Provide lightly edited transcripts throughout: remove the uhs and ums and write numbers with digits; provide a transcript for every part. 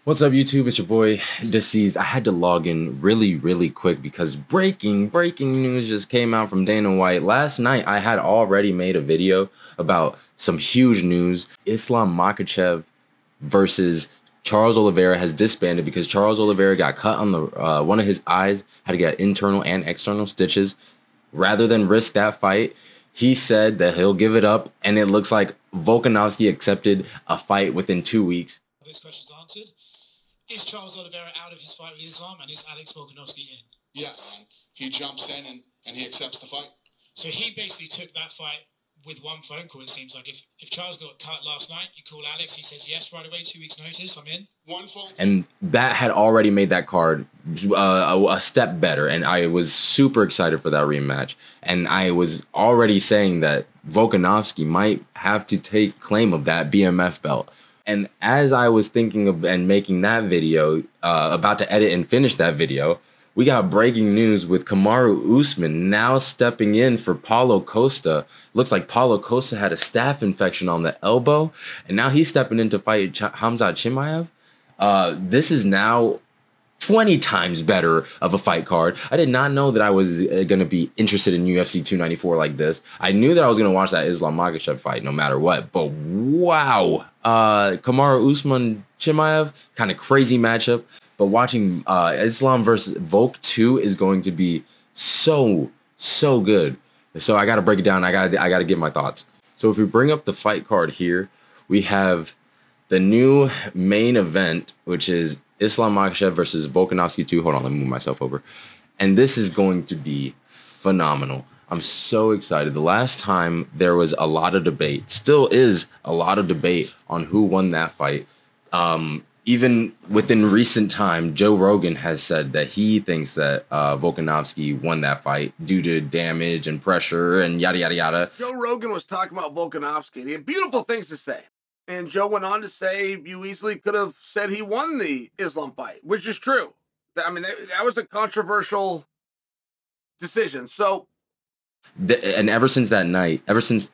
What's up, YouTube? It's your boy Deceezed. I had to log in really quick because breaking news just came out from Dana White. Last night, I had already made a video about some huge news. Islam Makhachev versus Charles Oliveira has disbanded because Charles Oliveira got cut on the one of his eyes, had to get internal and external stitches. Rather than risk that fight, he said that he'll give it up, and it looks like Volkanovski accepted a fight within 2 weeks. Those questions answered. Is Charles Oliveira out of his fight with Islam, and is Alex Volkanovski in? Yes, he jumps in and he accepts the fight. So he basically took that fight with one phone call, it seems like. If Charles got cut last night, you call Alex, he says yes right away, 2 weeks notice, I'm in. One phone call. And that had already made that card a step better, and I was super excited for that rematch. And I was already saying that Volkanovski might have to take claim of that BMF belt. And as I was thinking of and making that video, about to edit and finish that video, we got breaking news with Kamaru Usman now stepping in for Paulo Costa. Looks like Paulo Costa had a staph infection on the elbow, and now he's stepping in to fight Khamzat Chimaev. This is now 20 times better of a fight card. I did not know that I was going to be interested in UFC 294 like this. I knew that I was going to watch that Islam Makhachev fight no matter what, but wow. Kamaru Usman Chimaev, kind of crazy matchup, but watching Islam versus VOLK 2 is going to be so good. So I got to break it down. I got to give my thoughts. So if we bring up the fight card here, we have the new main event, which is Islam Makhachev versus Volkanovski 2. Hold on, let me move myself over. And this is going to be phenomenal. I'm so excited. The last time there was a lot of debate, still is a lot of debate on who won that fight. Even within recent time, Joe Rogan has said that he thinks that Volkanovski won that fight due to damage and pressure and yada, yada, yada. Joe Rogan was talking about Volkanovski, and he had beautiful things to say. And Joe went on to say you easily could have said he won the Islam fight, which is true. I mean, that was a controversial decision. So, and ever since that night, ever since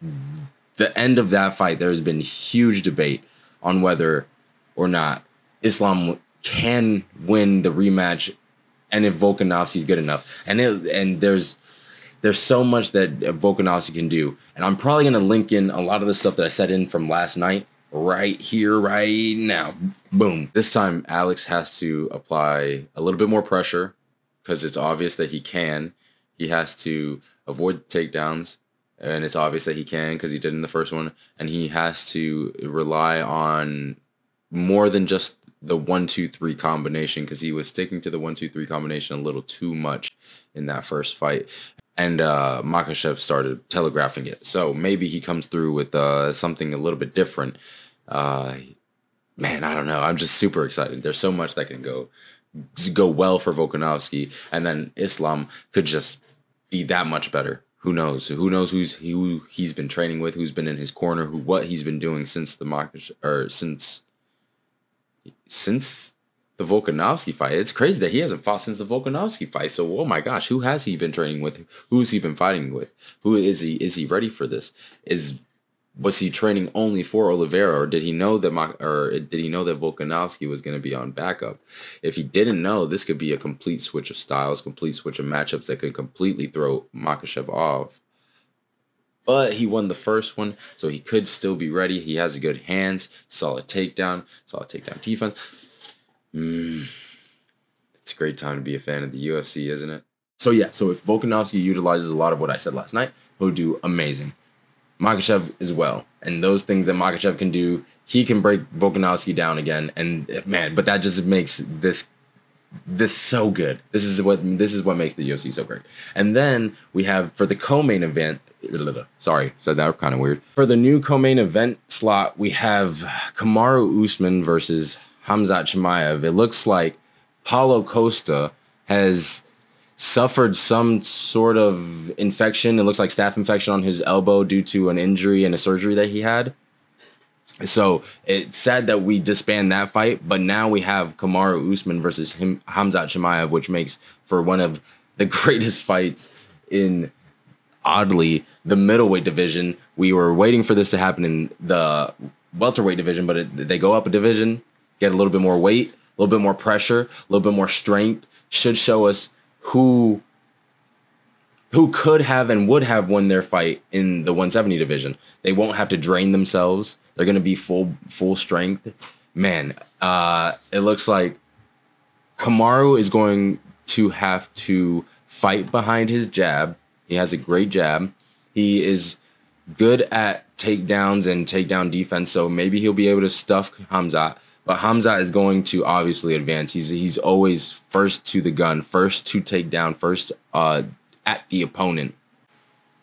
the end of that fight, there's been huge debate on whether or not Islam can win the rematch and if Volkanovski's good enough. And there's so much that Volkanovski can do. And I'm probably going to link in a lot of the stuff that I said in from last night right here, right now. Boom. This time, Alex has to apply a little bit more pressure because it's obvious that he can. He has to avoid takedowns, and it's obvious that he can because he did in the first one. And he has to rely on more than just the 1-2-3 combination because he was sticking to the 1-2-3 combination a little too much in that first fight. And Makhachev started telegraphing it. So maybe he comes through with something a little bit different. Man, I don't know. I'm just super excited. There's so much that can go well for Volkanovski. And then Islam could just be that much better. Who knows? Who knows who he's been training with, who's been in his corner, what he's been doing since the Makhachev, or since the Volkanovski fight. It's crazy that he hasn't fought since the Volkanovski fight. So, oh my gosh, who has he been training with? Who's he been fighting with? Who is he? Is he ready for this? Was he training only for Oliveira, or did he know that Volkanovski was going to be on backup? If he didn't know, this could be a complete switch of styles, complete switch of matchups that could completely throw Makhachev off. But he won the first one, so he could still be ready. He has good hands, solid takedown defense. It's a great time to be a fan of the UFC, isn't it? So yeah, so if Volkanovski utilizes a lot of what I said last night, he'll do amazing. Makhachev as well. And those things that Makhachev can do, he can break Volkanovski down again. And man, but that just makes this so good. This is what makes the UFC so great. And then we have for the co-main event, sorry, said that kind of weird. For the new co-main event slot, we have Kamaru Usman versus Khamzat Chimaev. It looks like Paulo Costa has suffered some sort of infection. It looks like staph infection on his elbow due to an injury and a surgery that he had. So it's sad that we disband that fight, but now we have Kamaru Usman versus Khamzat Chimaev, which makes for one of the greatest fights in, oddly, the middleweight division. We were waiting for this to happen in the welterweight division, but they go up a division, get a little bit more weight. little bit more pressure, a little bit more strength, should show us who could have and would have won their fight in the 170 division. They won't have to drain themselves. They're going to be full strength. Man, it looks like Kamaru is going to have to fight behind his jab. He has a great jab. He is good at takedowns and takedown defense, so maybe he'll be able to stuff Khamzat. But Khamzat is going to obviously advance. He's always first to the gun, first to take down, first at the opponent.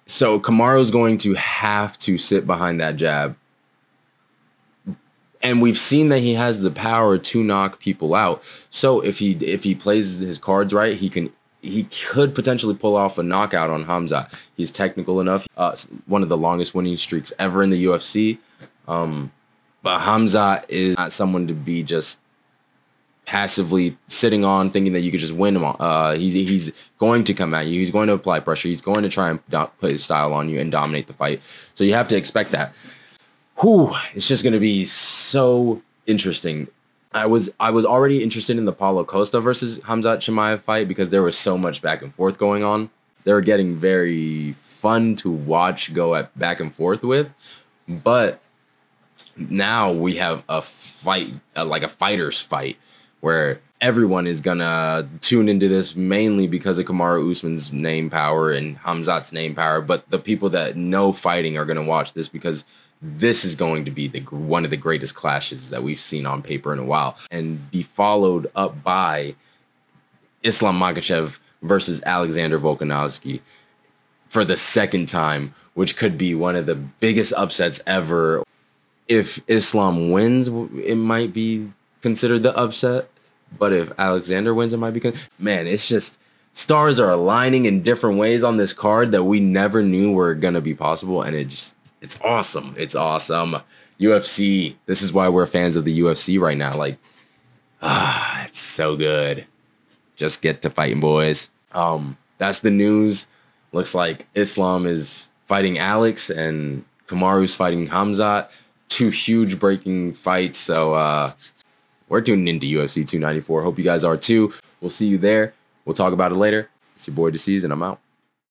So Kamaru is going to have to sit behind that jab. And we've seen that he has the power to knock people out. So if he plays his cards right, he could potentially pull off a knockout on Khamzat. He's technical enough. One of the longest winning streaks ever in the UFC. But Khamzat is not someone to be just passively sitting on, thinking that you could just win him on. He's going to come at you. He's going to apply pressure. He's going to try and put his style on you and dominate the fight. So you have to expect that. Whew, it's just going to be so interesting. I was already interested in the Paulo Costa versus Khamzat Chimaev fight because there was so much back and forth going on. They were getting very fun to watch go back and forth with. But now we have a fight, like a fighter's fight, where everyone is going to tune into this mainly because of Kamaru Usman's name power and Khamzat's name power. But the people that know fighting are going to watch this because this is going to be one of the greatest clashes that we've seen on paper in a while, and be followed up by Islam Makhachev versus Alexander Volkanovski for the second time, which could be one of the biggest upsets ever. If Islam wins, it might be considered the upset, but if Alexander wins, it might be man, it's just stars are aligning in different ways on this card that we never knew were gonna be possible, and it's awesome. It's awesome. UFC. This is why we're fans of the UFC right now. Like, it's so good. Just get to fighting, boys. That's the news. Looks like Islam is fighting Alex and Kamaru's fighting Khamzat. Two huge breaking fights. So we're tuning into UFC 294. Hope you guys are too. We'll see you there. We'll talk about it later. It's your boy Deceezed, and I'm out.